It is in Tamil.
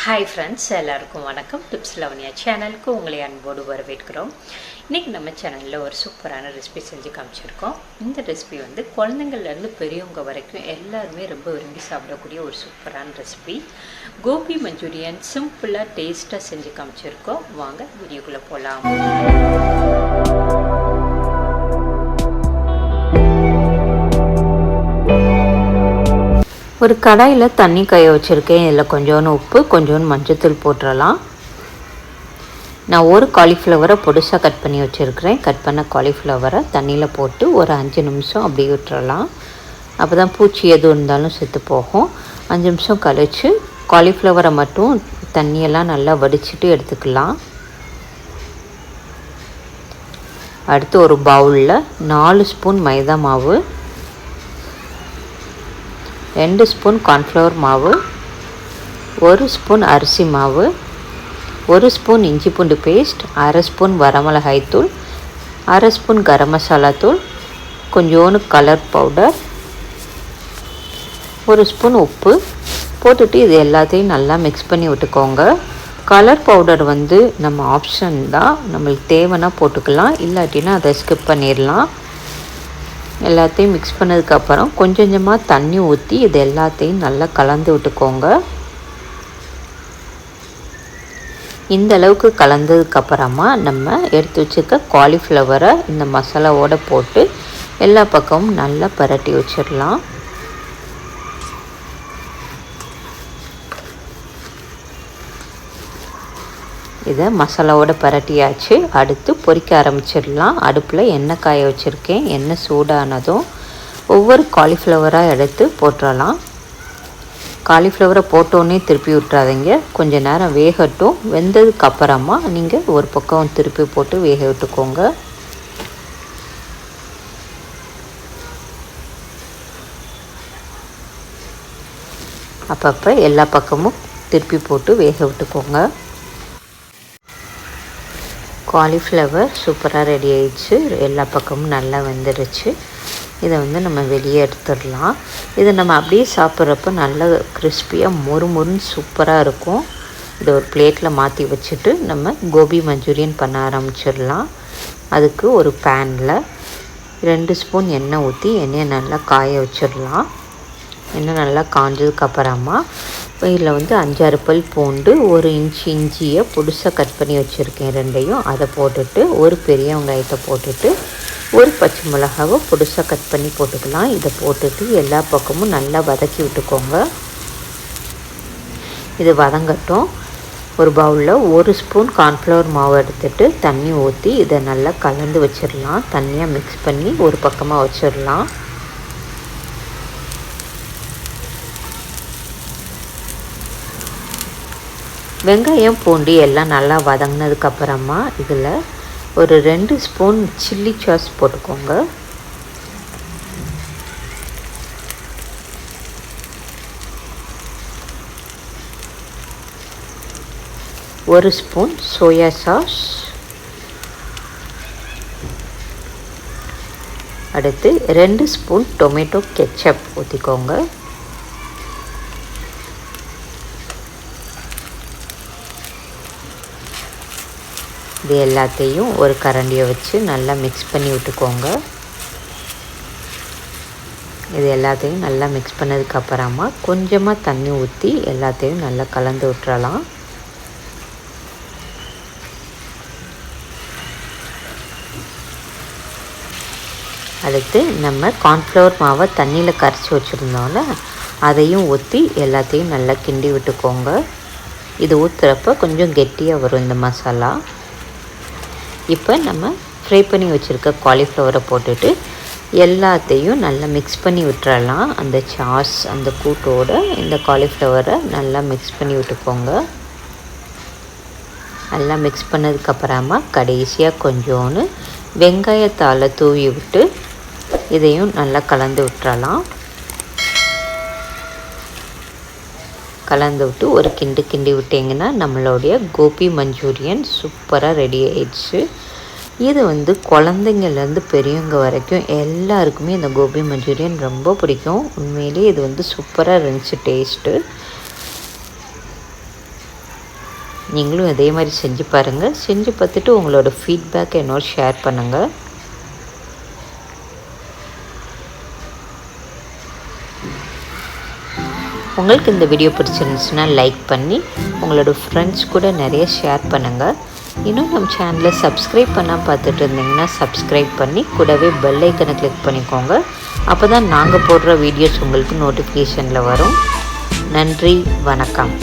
ஹாய் ஃப்ரெண்ட்ஸ், எல்லாருக்கும் வணக்கம். டிப்ஸ் லவனியா சேனலுக்கு உங்களை அன்போடு வரவேற்கிறோம். இன்றைக்கி நம்ம சேனலில் ஒரு சூப்பரான ரெசிபி செஞ்சு காமிச்சிருக்கோம். இந்த ரெசிபி வந்து குழந்தைங்கள்லேருந்து பெரியவங்க வரைக்கும் எல்லாருமே ரொம்ப விரும்பி சாப்பிடக்கூடிய ஒரு சூப்பரான ரெசிபி. கோபி மஞ்சூரியன் சிம்பிளாக டேஸ்ட்டாக செஞ்சு காமிச்சிருக்கோம். வாங்க வீடியோக்குள்ளே போகலாம். ஒரு கடாயில் தண்ணி காய வச்சுருக்கேன். இதில் கொஞ்சோண்டு உப்பு, கொஞ்சோண்டு மஞ்சத்தூள் போட்டுடலாம். நான் ஒரு காலிஃப்ளவரை பொடிசாக கட் பண்ணி வச்சுருக்கிறேன். கட் பண்ண காலிஃப்ளவரை தண்ணியில் போட்டு ஒரு 5 நிமிஷம் அப்படியே விட்டுறலாம். அப்போ தான் பூச்சி எதுவும் இருந்தாலும் செத்து போகும். 5 நிமிஷம் கழித்து காலிஃப்ளவரை மட்டும் தண்ணியெல்லாம் நல்லா வடிச்சிட்டு எடுத்துக்கலாம். அடுத்து ஒரு பவுலில் 4 ஸ்பூன் மைதா மாவு, 2 ஸ்பூன் கார்ன்ஃப்ளவர் மாவு, 1 ஸ்பூன் அரிசி மாவு, 1 ஸ்பூன் இஞ்சி பூண்டு பேஸ்ட், 1/2 ஸ்பூன் வரமிளகாய் தூள், 1/2 ஸ்பூன் கரம் மசாலா தூள், கொஞ்சோண்டு கலர் பவுடர், 1 ஸ்பூன் உப்பு போட்டுட்டு இது எல்லாத்தையும் நல்லா மிக்ஸ் பண்ணி விட்டுக்கோங்க. கலர் பவுடர் வந்து நம்ம ஆப்ஷன் தான், நம்மளுக்கு தேவைன்னா போட்டுக்கலாம், இல்லாட்டினா அதை ஸ்கிப் பண்ணிடலாம். எல்லாத்தையும் மிக்ஸ் பண்ணதுக்கப்புறம் கொஞ்சம் கொஞ்சமாக தண்ணி ஊற்றி இது எல்லாத்தையும் நல்லா கலந்து விட்டுக்கோங்க. இந்த அளவுக்கு கலந்ததுக்கப்புறமா நம்ம எடுத்து வச்சுக்க காலிஃப்ளவரை இந்த மசாலாவோடு போட்டு எல்லா பக்கமும் நல்லா பரட்டி வச்சிடலாம். இதை மசாலாவோட பரட்டியாச்சு. அடுத்து பொரிக்க ஆரம்பிச்சிடலாம். அடுப்பில் எண்ணெய் காய வச்சுருக்கேன். எண்ணெய் சூடானதும் ஒவ்வொரு காலிஃப்ளவராக எடுத்து போட்டுடலாம். காலிஃப்ளவரை போட்டோன்னே திருப்பி விட்டுறாதீங்க, கொஞ்சம் நேரம் வேகட்டும். வெந்ததுக்கப்புறமா நீங்கள் ஒரு பக்கம் திருப்பி போட்டு வேக விட்டுக்கோங்க. அப்பப்போ எல்லா பக்கமும் திருப்பி போட்டு வேக விட்டுக்கோங்க. காலிஃப்ளவர் சூப்பராக ரெடி ஆயிடுச்சு. எல்லா பக்கமும் நல்லா வெந்துடுச்சு. இதை வந்து நம்ம வெளியே எடுத்துடலாம். இதை நம்ம அப்படியே சாப்பிட்றப்ப நல்ல கிறிஸ்பியாக மொறுமொறுன்னு சூப்பராக இருக்கும். இதை ஒரு பிளேட்டில் மாற்றி வச்சுட்டு நம்ம கோபி மஞ்சூரியன் பண்ண ஆரம்பிச்சிடலாம். அதுக்கு ஒரு பேனில் 2 ஸ்பூன் எண்ணெய் ஊற்றி எண்ணெயை நல்லா காய வச்சிடலாம். எண்ணெய் நல்லா காஞ்சதுக்கப்புறமா இதில் வந்து 5-6 பல் பூண்டு, 1 இன்ச் இஞ்சியை பொடிசாக கட் பண்ணி வச்சுருக்கேன். ரெண்டையும் அதை போட்டுட்டு, ஒரு பெரிய வெங்காயத்தை போட்டுட்டு, ஒரு பச்சை மிளகாவை பொடிசாக கட் பண்ணி போட்டுக்கலாம். இதை போட்டுட்டு எல்லா பக்கமும் நல்லா வதக்கி விட்டுக்கோங்க. இது வதங்கட்டும். ஒரு பவுலில் 1 ஸ்பூன் கார்ன்ஃப்ளவர் மாவு எடுத்துகிட்டு தண்ணி ஊற்றி இதை நல்லா கலந்து வச்சிடலாம். தண்ணியாக மிக்ஸ் பண்ணி ஒரு பக்கமாக வச்சிடலாம். வெங்காயம் பூண்டு எல்லாம் நல்லா வதங்கினதுக்கப்புறமா இதில் ஒரு 2 ஸ்பூன் சில்லி சாஸ் போட்டுக்கோங்க. ஒரு ஸ்பூன் சோயா சாஸ், அடுத்து 2 ஸ்பூன் டொமேட்டோ கெச்சப் ஊற்றிக்கோங்க. இது எல்லாத்தையும் ஒரு கரண்டியை வச்சு நல்லா மிக்ஸ் பண்ணி விட்டுக்கோங்க. இது எல்லாத்தையும் நல்லா மிக்ஸ் பண்ணதுக்கப்புறமா கொஞ்சமாக தண்ணி ஊற்றி எல்லாத்தையும் நல்லா கலந்து விட்டுறலாம். அடுத்து நம்ம கார்ன்ஃப்ளவர் மாவை தண்ணியில் கரைச்சி வச்சுருந்தோம்ல, அதையும் ஊற்றி எல்லாத்தையும் நல்லா கிண்டி விட்டுக்கோங்க. இது ஊற்றுறப்ப கொஞ்சம் கெட்டியாக வரும் இந்த மசாலா. இப்போ நம்ம ஃப்ரை பண்ணி வச்சுருக்க காலிஃப்ளவரை போட்டுட்டு எல்லாத்தையும் நல்லா மிக்ஸ் பண்ணி விட்டுறலாம். அந்த சாஸ் அந்த கூட்டோடு இந்த காலிஃப்ளவரை நல்லா மிக்ஸ் பண்ணி விட்டுக்கோங்க. நல்லா மிக்ஸ் பண்ணதுக்கப்புறமா கடைசியாக கொஞ்சோன்னு வெங்காயத்தால் தூவி விட்டு இதையும் நல்லா கலந்து விட்டுறலாம். கலந்து விட்டு ஒரு கிண்டி விட்டிங்கன்னா நம்மளுடைய கோபி மஞ்சூரியன் சூப்பராக ரெடி ஆயிடுச்சு. இது வந்து குழந்தைங்கள்லேருந்து பெரியவங்க வரைக்கும் எல்லாருக்குமே இந்த கோபி மஞ்சூரியன் ரொம்ப பிடிக்கும். உண்மையிலே இது வந்து சூப்பராக இருந்துச்சு டேஸ்ட்டு. நீங்களும் இதே மாதிரி செஞ்சு பாருங்கள். செஞ்சு பார்த்துட்டு உங்களோட ஃபீட்பேக்கை என்னோட ஷேர் பண்ணுங்கள். உங்களுக்கு இந்த வீடியோ பிடிச்சிருந்துச்சுன்னா லைக் பண்ணி உங்களோட ஃப்ரெண்ட்ஸ் கூட நிறைய ஷேர் பண்ணுங்கள். இன்னும் நம்ம சேனலை சப்ஸ்கிரைப் பண்ணால் பார்த்துட்டு இருந்தீங்கன்னா சப்ஸ்கிரைப் பண்ணி கூடவே பெல் ஐக்கனை கிளிக் பண்ணிக்கோங்க. அப்போ தான் நாங்கள் போடுற வீடியோஸ் உங்களுக்கு நோட்டிஃபிகேஷனில் வரும். நன்றி, வணக்கம்.